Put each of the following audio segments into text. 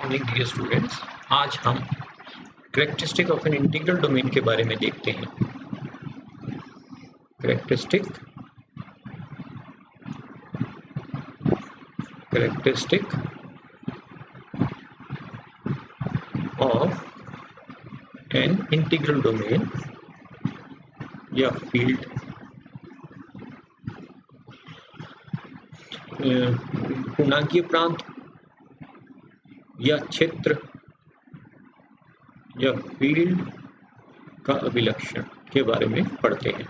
Morning dear students, आज हम characteristic of an integral domain के बारे में देखते हैं। Characteristic of an integral domain या फील्ड पूर्णांकीय प्रांत या क्षेत्र या फील्ड का अभिलक्षण के बारे में पढ़ते हैं।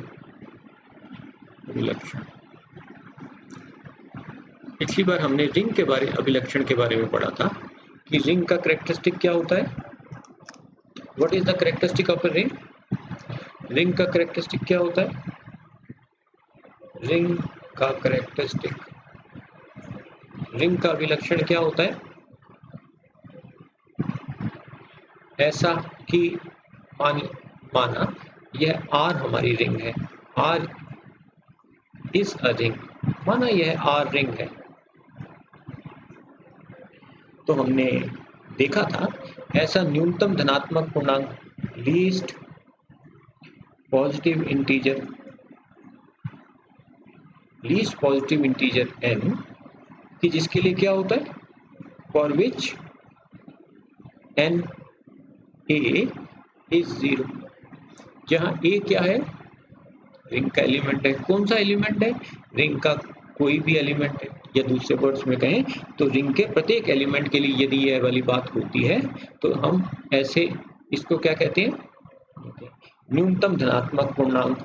अभिलक्षण, पिछली बार हमने रिंग के अभिलक्षण के बारे में पढ़ा था कि रिंग का कैरेक्टरिस्टिक क्या होता है। What is the characteristic of a ring? Ring का कैरेक्टरिस्टिक क्या होता है? रिंग का कैरेक्टरिस्टिक, रिंग का अभिलक्षण क्या होता है? ऐसा कि माना यह R हमारी रिंग है, R इज अ रिंग, माना यह R रिंग है। तो हमने देखा था ऐसा न्यूनतम धनात्मक पूर्णांक लीस्ट पॉजिटिव इंटीजर n कि जिसके लिए क्या होता है, for which n a is 0, जहां a क्या है, रिंग का एलिमेंट है। कौन सा एलिमेंट है? रिंग का कोई भी एलिमेंट है, या दूसरे वर्ड्स में कहें तो रिंग के प्रत्येक एलिमेंट के लिए यदि यह वाली बात होती है तो हम ऐसे इसको क्या कहते हैं, न्यूनतम धनात्मक पूर्णांक,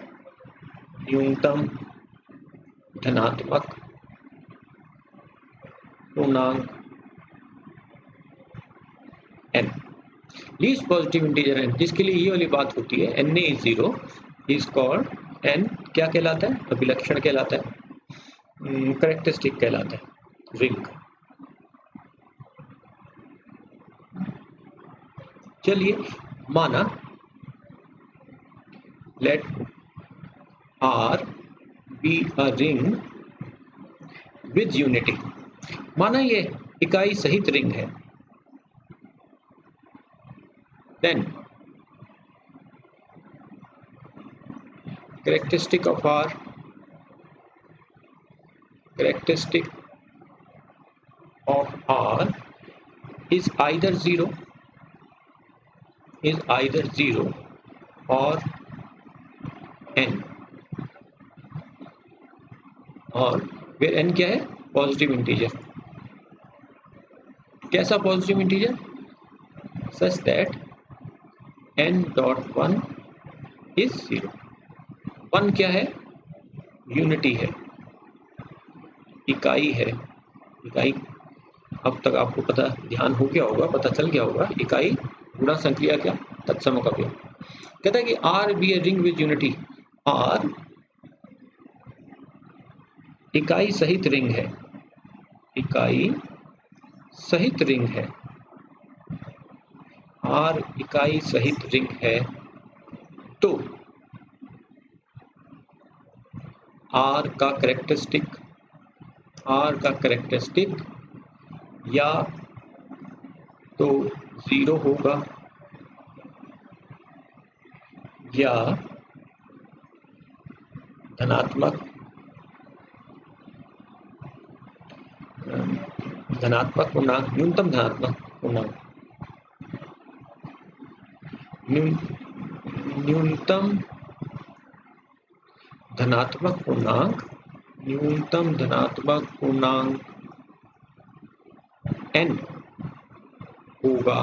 न्यूनतम धनात्मक पूर्णांक n, least positive integer n, जिसके लिए ये वाली बात होती है n is 0 is called, n क्या कहलाता है? अभिलक्षण कहलाता है, कैरेक्टरिस्टिक कहलाता है रिंग। चलिए माना let R be a ring with unity, माना ये इकाई सहित रिंग है। Then characteristic of R is either 0 or n, और where n क्या है? Positive integer. कैसा positive integer? Such that n.1 is 0। 1 क्या है? यूनिटी है, इकाई है। इकाई अब तक आपको पता ध्यान हो गया होगा, पता चल गया होगा, इकाई गुणा संक्रिया क्या, तत्सम का व्यय। कहता है कि R be a ring with unity, R इकाई सहित रिंग है, इकाई सहित रिंग है, R इकाई सहित रिंग है, तो R का कैरेक्टरिस्टिक या तो 0 होगा या धनात्मक पूर्णांक, न्यूनतम धनात्मक पूर्णांक, न्यूनतम धनात्मक पूर्णांक n होगा,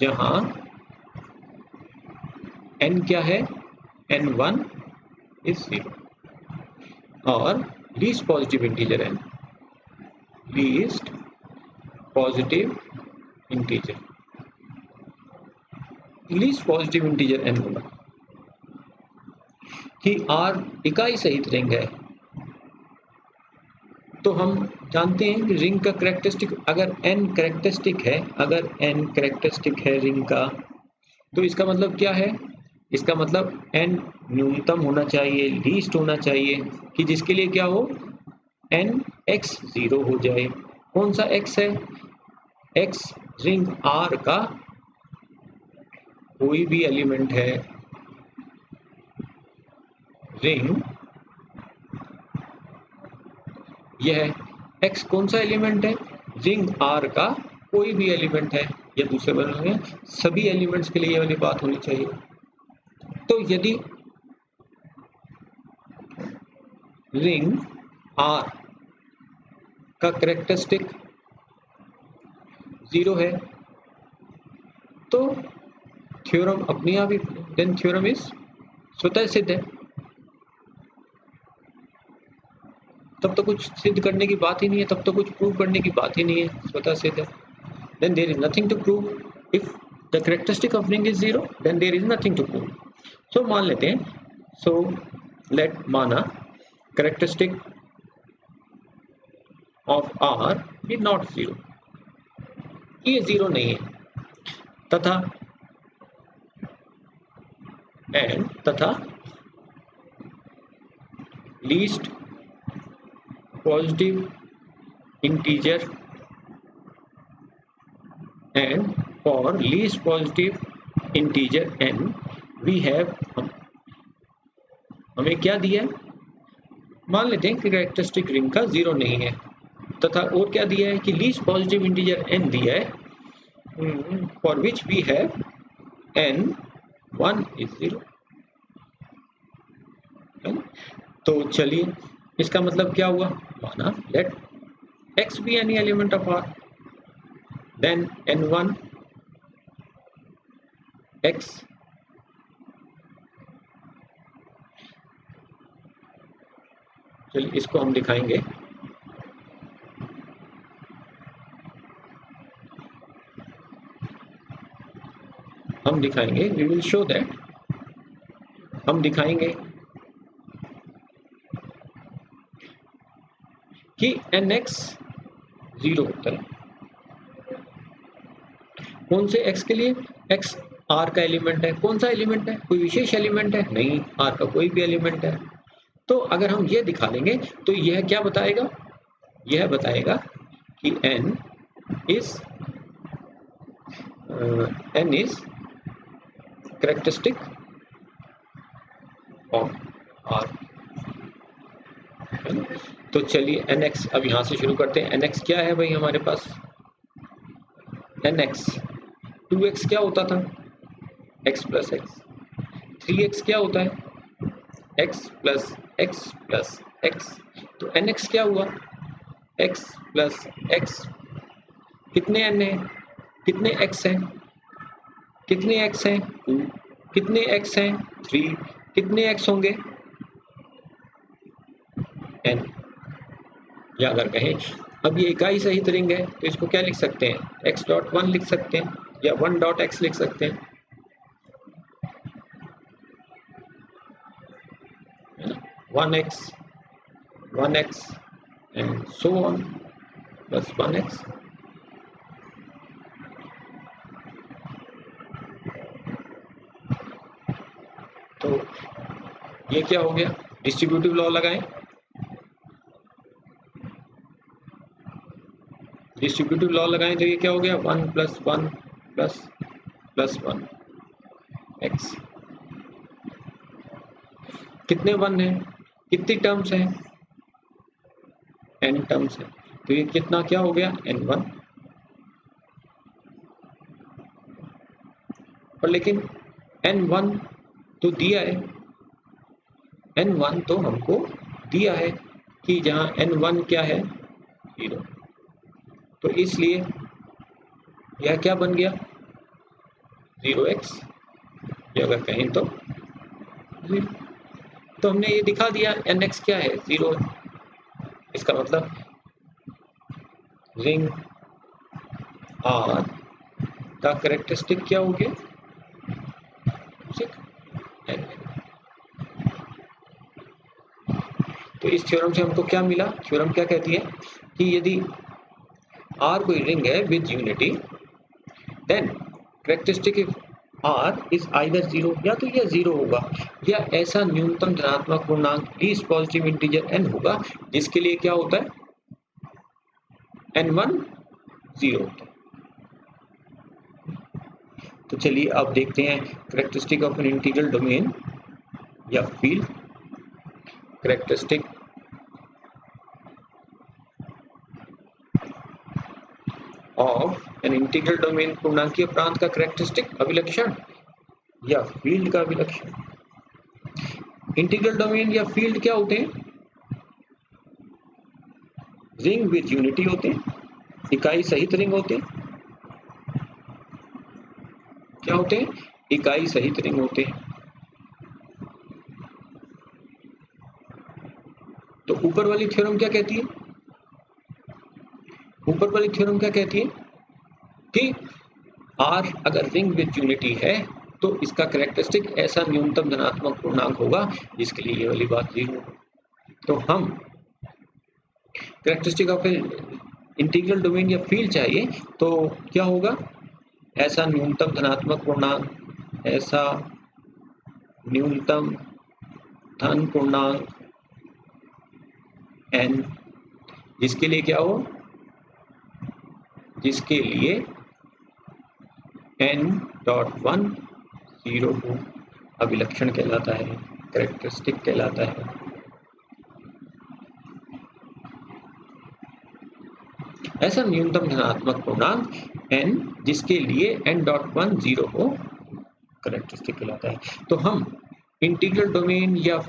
जहां n क्या है? n1 इज 0 और least positive integer n, least positive integer n होगा कि R इकाई सहित रिंग है। तो हम जानते हैं कि रिंग का कैरेक्टरिस्टिक, अगर n कैरेक्टरिस्टिक है रिंग का, तो इसका मतलब क्या है? इसका मतलब n न्यूनतम होना चाहिए, लीस्ट होना चाहिए, कि जिसके लिए क्या हो, n x 0 हो जाए। कौन सा x है? x रिंग R का कोई भी एलिमेंट है, रिंग यह x कौन सा एलिमेंट है, रिंग R का कोई भी एलिमेंट है, या दूसरे वर्ड में सभी एलिमेंट्स के लिए ये वाली बात होनी चाहिए। तो यदि रिंग R का कैरेक्टरिस्टिक 0 है तो थ्योरम अपने आप ही, देन थ्योरम इज स्वतः सिद्ध है। तब तो कुछ सिद्ध करने की बात ही नहीं है, तब तो कुछ प्रूव करने की बात ही नहीं है, स्वतः सिद्ध है। Then there is nothing to prove. If the characteristic of ring is 0 then there is nothing to prove. So मान लेते हैं, सो लेट माना characteristic of R is not 0, ये 0 नहीं है, तथा एंड तथा least positive integer and for least positive integer n we have, हमें क्या दिया है, मान लेते हैं कि कैरेक्टरिस्टिक रिंग का 0 नहीं है, तथा और क्या दिया है कि लीस्ट पॉजिटिव इंटीजर n दिया है, for which we have n 1 is 0। तो चलिए इसका मतलब क्या हुआ, माना late x be any element of R, then n1 x चलिए इसको हम दिखाएंगे, we will show that, हम दिखाएंगे कि nx 0 होता है। कौन से x के लिए, x R का एलिमेंट है, कौन सा एलिमेंट है, कोई विशेष एलिमेंट है नहीं, R का कोई भी एलिमेंट है। तो अगर हम ये दिखा लेंगे तो यह क्या बताएगा, यह बताएगा कि n is characteristic of R। तो चलिए nx अब यहां से शुरू करते हैं। nx क्या है भाई हमारे पास, nx 2x क्या होता था, x प्लस एक्स, 3x क्या होता है, x plus x plus x, तो nx क्या हुआ, x प्लस एक्स, कितने n है, कितने x हैं, कितने x हैं 2, कितने x हैं 3, कितने x होंगे n, या अगर कहें अब ये इकाई सहित रिंग है तो इसको क्या लिख सकते हैं, x डॉट 1 लिख सकते हैं या 1 डॉट x लिख सकते हैं, 1x 1x and so on plus 1x। तो ये क्या हो गया, डिस्ट्रीब्यूटिव लॉ लगाएं, डिस्ट्रीब्यूटिव लॉ लगाएं तो ये क्या हो गया, 1 प्लस 1 प्लस प्लस 1 x, कितने 1 है, कितनी टर्म्स हैं, n टर्म्स है, तो ये कितना क्या हो गया n1, पर लेकिन n1 तो दिया है, n1 तो हमको दिया है कि जहां n1 क्या है 0, तो इसलिए यह क्या बन गया 0x, या अगर कहें तो 0। तो हमने ये दिखा दिया nx क्या है 0, इसका मतलब रिंग R का कैरेक्टरिस्टिक क्या हो गया, तो इस थ्योरम से हमको क्या मिला, थ्योरम क्या कहती है कि यदि R कोई रिंग है with unity then characteristic R is either 0, या तो यह 0 होगा या ऐसा न्यूनतम धनात्मक पूर्णांक लीस्ट पॉजिटिव इंटीजर n होगा जिसके लिए क्या होता है n1 0 होता है। तो चलिए अब देखते हैं characteristic of an integral domain या field. Characteristic of an integral domain, पूर्णांकीय प्रांत का कैरेक्टरिस्टिक अभिलक्षण या फील्ड का अभिलक्षण। इंटीग्रल डोमेन या फील्ड क्या होते हैं? रिंग विद यूनिटी होते हैं, इकाई सहित रिंग होते हैं। क्या होते हैं? इकाई सहित रिंग होते हैं। तो ऊपर वाली थ्योरम क्या कहती है? ऊपर वाली थ्योरम क्या कहती है कि R अगर रिंग विद यूनिटी है तो इसका कैरेक्टरिस्टिक ऐसा न्यूनतम धनात्मक पूर्णांक होगा जिसके लिए ये वाली बात 0 हो। तो हम कैरेक्टरिस्टिक ऑफ इंटीग्रल डोमेन या फील्ड चाहिए तो क्या होगा? ऐसा न्यूनतम धनात्मक पूर्णांक, ऐसा न्यूनतम धन पूर्णांक n, जिसके लिए क्या हो? जिसके लिए n.1 0 हो, अभिलक्षण कहलाता है, कैरेक्टरिस्टिक कहलाता है। ऐसा न्यूनतम धनात्मक पूर्णांक n जिसके लिए n.1 0 हो, कैरेक्टरिस्टिक कहलाता है। तो हम इंटीग्रल डोमेन या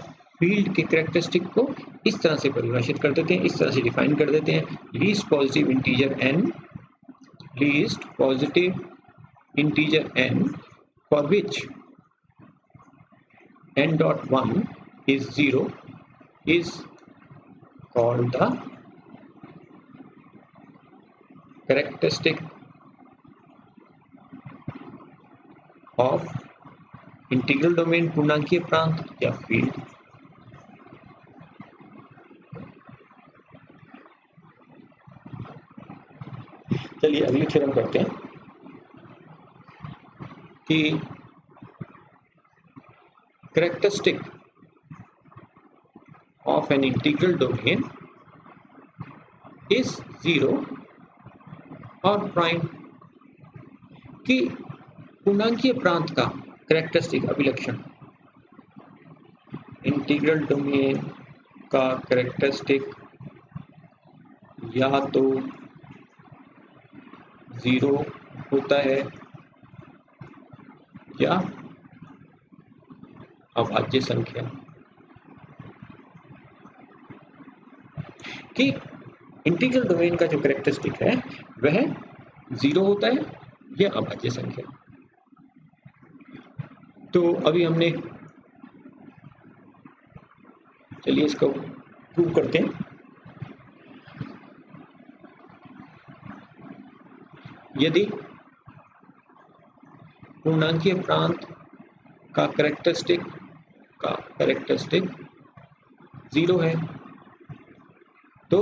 फील्ड के कैरेक्टरिस्टिक को इस तरह से परिभाषित कर देते हैं, इस तरह से डिफाइन कर देते हैं। Least positive integer n, least positive integer n for which n.1 is 0 is called the characteristic of integral domain, पूर्णांकीय प्रांत या फील्ड। चलिए अगली थ्योरम करते हैं कि characteristic of an integral domain is 0 और प्राइम, कि पूर्णांकीय प्रांत का कैरेक्टरिस्टिक अभिलक्षण, इंटीग्रल डोमेन का कैरेक्टरिस्टिक या तो 0 होता है या अभाज्य संख्या। कि इंटीग्रल डोमेन का जो कैरेक्टरिस्टिक है वह 0 होता है या अभाज्य संख्या। तो अभी हमने, चलिए इसको प्रूव करते हैं। यदि पूर्णांकीय प्रांत का कैरेक्टरिस्टिक 0 है तो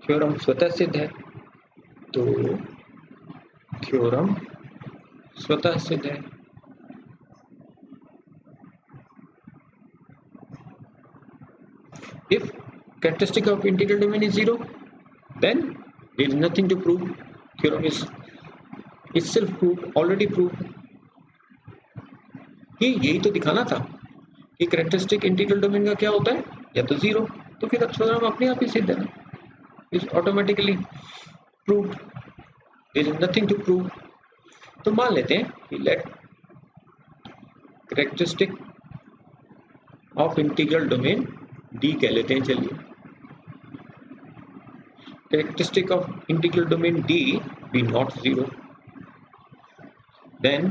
थ्योरम स्वतः सिद्ध है। तो थ्योरम स्वतः सिद्ध है। If characteristic of integral domain is 0, then there is nothing to prove. Theorem is self proved, already proved. कि यही तो दिखाना था कि कैरेक्टरिस्टिक इंटीग्रल डोमेन का क्या होता है, या तो 0, तो फिर थ्योरम अपने आप ही सिद्ध है, is automatically proved, there is nothing to prove. तो मान लेते हैं कि let characteristic of integral domain D कह लेते हैं। चलिए characteristic of integral domain D be not 0, then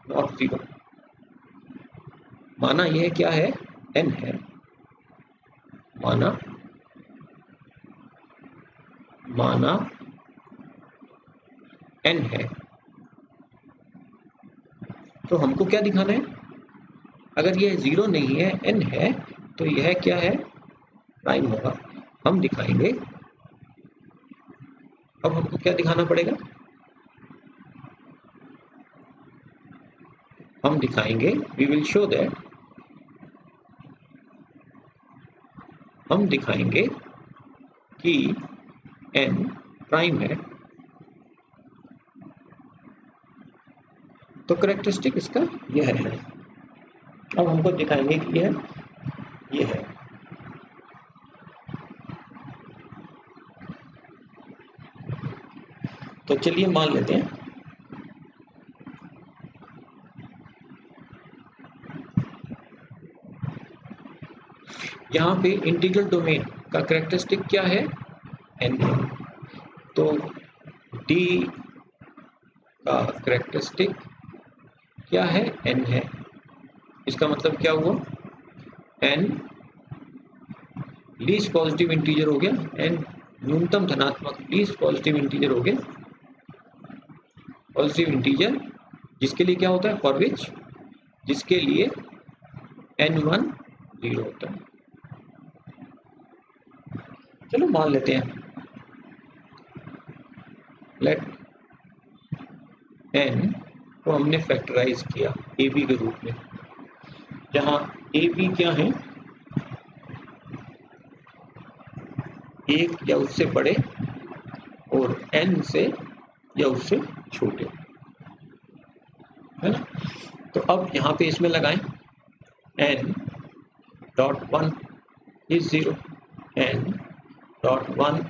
not 0। माना यह क्या है? n है। माना n है। तो हमको क्या दिखाना है? अगर यह 0 नहीं है, n है, तो यह क्या है? प्राइम होगा। हम दिखाएंगे, अब हमको क्या दिखाना पड़ेगा? हम दिखाएंगे, वी विल शो दैट, हम दिखाएंगे कि n प्राइम है तो करेक्टरिस्टिक इसका यह है। अब हमको दिखाएंगे कि यह है। तो चलिए मान लेते हैं यहाँ पे इंटीग्रल डोमेन का करेक्टरिस्टिक क्या है, n है। तो D का करेक्टरिस्टिक क्या है, n है। इसका मतलब क्या हुआ, n लीस्ट पॉजिटिव इंटीजर हो गया, n न्यूनतम धनात्मक लीस्ट पॉजिटिव इंटीजर हो गया, पॉजिटिव इंटीजर जिसके लिए क्या होता है, फॉर विच, जिसके लिए n1 0 होता है। चलो मान लेते हैं, लेट n को हमने फैक्टराइज किया ab के रूप में, जहां ab क्या है, एक या उससे बड़े और n से या उससे छोटे, है ना। तो अब यहाँ पे इसमें लगाएं n.1 इज 0, n.1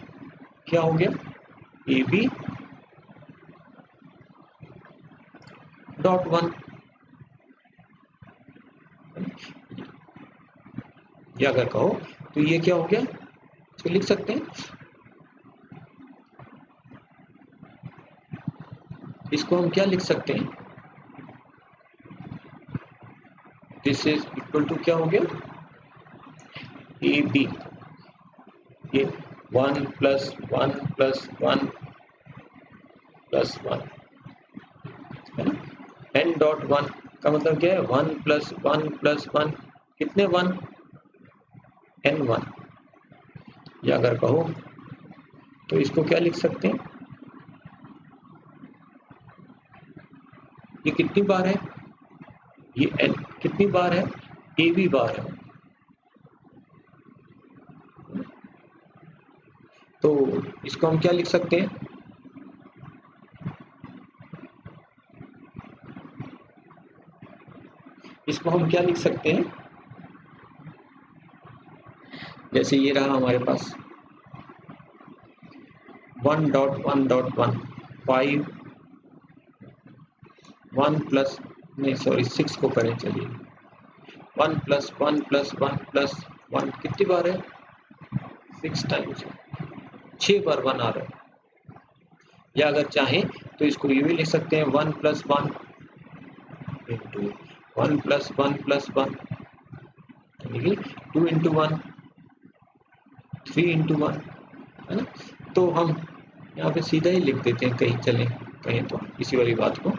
क्या हो गया, ab.1, या अगर कहो तो ये क्या हो गया, इसको लिख सकते हैं, इसको हम क्या लिख सकते हैं, दिस इज इक्वल टू क्या हो गया, ए बी, ये 1 + 1 + 1 + 1 है ना। n.1 का मतलब क्या है, 1 + 1 + 1, कितने 1, n1, या अगर कहो तो इसको क्या लिख सकते हैं, ये कितनी बार है, ये n कितनी बार है, ab बार है। तो इसको हम क्या लिख सकते हैं, इसको हम क्या लिख सकते हैं, जैसे ये रहा हमारे पास 1.1.1 5 1 प्लस नहीं सॉरी 6 को करें, चलिए 1 + 1 + 1 + 1 कितनी बार है, 6 टाइम्स, 6 बार 1 आ रहा है। या अगर चाहें तो इसको ये भी लिख सकते हैं 1 + 1 × 1 + 1 + 1, यानी 2 × 1 3 × 1, है ना। तो हम यहाँ पे सीधा ही लिख देते हैं, कहीं चलें कहीं तो इसी वाली बात को।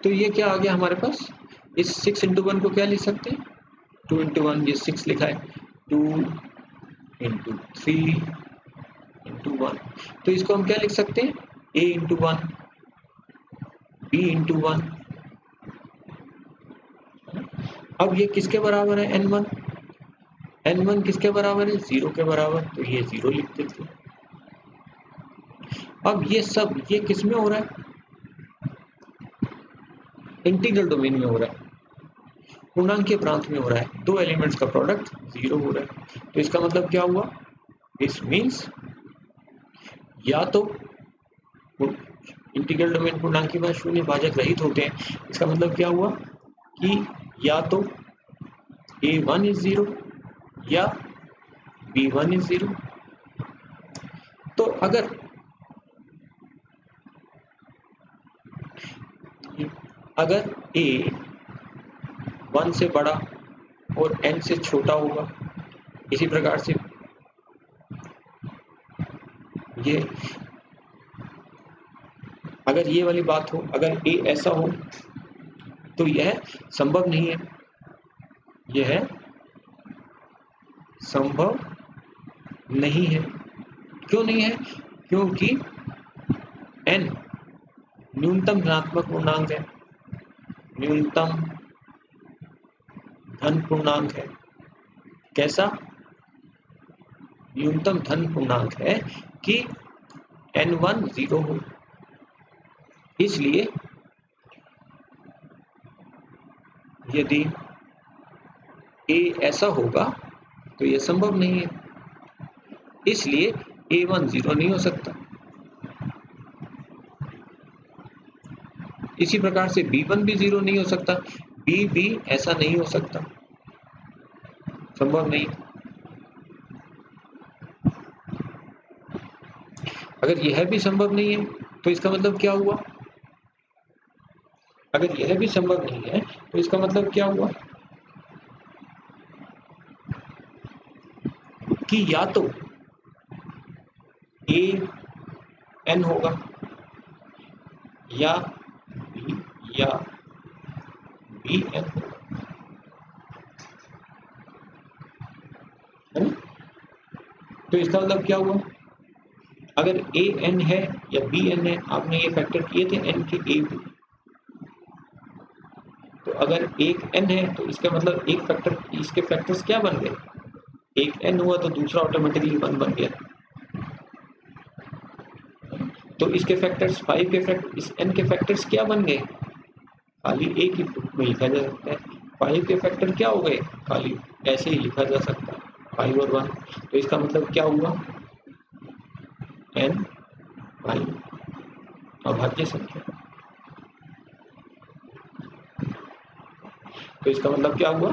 तो ये क्या आ गया हमारे पास, इस 6 × 1 को क्या लिख सकते हैं, 2 × 1, ये 6 लिखा है, 2 × 3 × 1, तो इसको हम क्या लिख सकते हैं, a × 1 b × 1। अब ये किसके बराबर है, n1, n1 किसके बराबर है, 0 के बराबर, तो ये 0 लिख देते हैं। अब ये सब ये किस में हो रहा है, इंटीग्रल डोमेन में हो रहा है, पूर्णांकीय प्रांत में हो रहा है, दो एलिमेंट्स का प्रोडक्ट 0 हो रहा है। तो इसका मतलब क्या हुआ, दिस मीन्स या तो इंटीग्रल डोमेन पूर्णांकीय भाग शून्य भाजक रहित होते हैं, इसका मतलब क्या हुआ कि या तो a1 इज 0 या b1 इज 0। तो अगर a 1 से बड़ा और n से छोटा होगा, इसी प्रकार से ये अगर ये वाली बात हो, अगर a ऐसा हो तो यह संभव नहीं है, यह संभव नहीं है। क्यों नहीं है, क्योंकि n न्यूनतम धनात्मक पूर्णांक है, न्यूनतम धन पूर्णांक है। कैसा, न्यूनतम धन पूर्णांक है कि n1 0 हो इसलिए यदि a ऐसा होगा तो यह संभव नहीं है, इसलिए a1 0 नहीं हो सकता। इसी प्रकार से b1 भी 0 नहीं हो सकता, b भी ऐसा नहीं हो सकता, संभव नहीं। अगर यह भी संभव नहीं है तो इसका मतलब क्या हुआ? अगर यह भी संभव नहीं है तो इसका मतलब क्या हुआ कि या तो a n होगा या b या b n होगा, है ना? तो इसका मतलब क्या हुआ? अगर a n है या b n है, आपने ये फैक्टर किए थे n के a b, तो अगर एक n है तो इसका मतलब एक फैक्टर, इसके फैक्टर्स क्या बन गए? एक n हुआ तो दूसरा ऑटोमेटिकली 1 बन गया। तो इसके फैक्टर्स 5 के फैक्टर, इस n के फैक्टर्स क्या बन गए? खाली एक ही रूप में लिखा जा सकता है। 5 के फैक्टर क्या हो गए? खाली ऐसे ही लिखा जा सकता है, 5 और 1। तो इसका मतलब क्या हुआ? n 5 अभाज्य संख्या। तो इसका मतलब क्या हुआ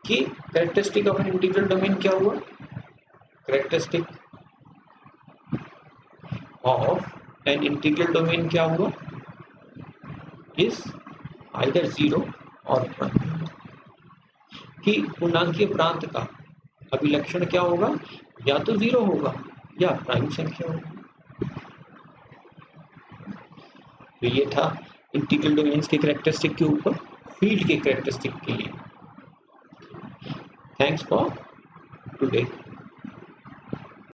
कि characteristic of an integral domain क्या हुआ? Characteristic of an integral domain क्या हुआ? इज आइदर 0 और 1। कि पूर्णांकीय प्रांत का अभिलक्षण क्या होगा? या तो 0 होगा या प्राइम संख्या होगी। तो ये था इंटीग्रल डोमेन्स के कैरेक्टरिस्टिक के ऊपर फील्ड के कैरेक्टरिस्टिक के लिए। Thanks for today.